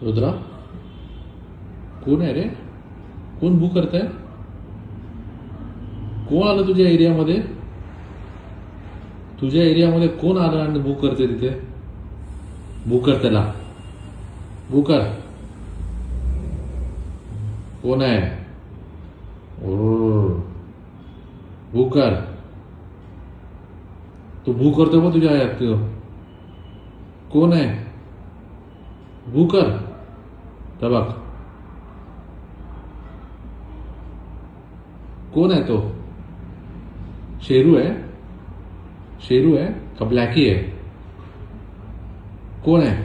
रुद्रा, कोण आहे रे? कोण भू करतंय? कोण आलं तुझ्या एरियामध्ये? तुझ्या एरियामध्ये कोण आलं आणि भू करते तिथे? भू कर त्याला, भू कर. कोण आहे? भू कर. तू भू करतो मग तुझ्या आयात कोण आहे? भू कर. बघ कोण आहे तो? शेरू आहे? शेरू आहे का ब्लॅकी आहे? कोण आहे?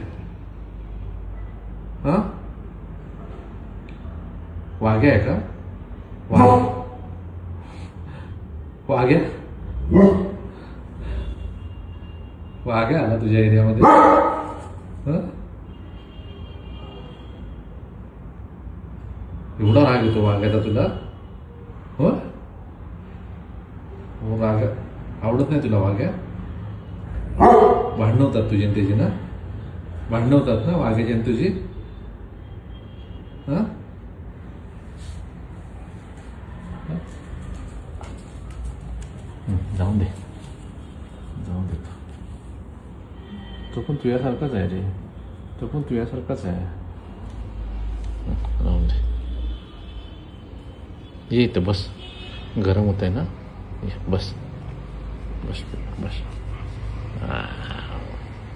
हा, वाघ्या आहे का? वाघ्या वाघ्या आला तुझ्या एरियामध्ये? एवढा राग येतो वाघ्याचा तुला? हो, वाघ्या आवडत नाही तुला? वाघ्या भांडणं होतात तुझी आणि त्याची ना? भांडणं होतात ना वाघ्याची आणि तुझी? हा, जाऊन दे, जाऊन दे. तो पण तुझ्यासारखाच आहे रे, तो पण तुझ्यासारखाच आहे. राहून दे. ये इथं बस, गरम होत आहे ना? बस बस बस.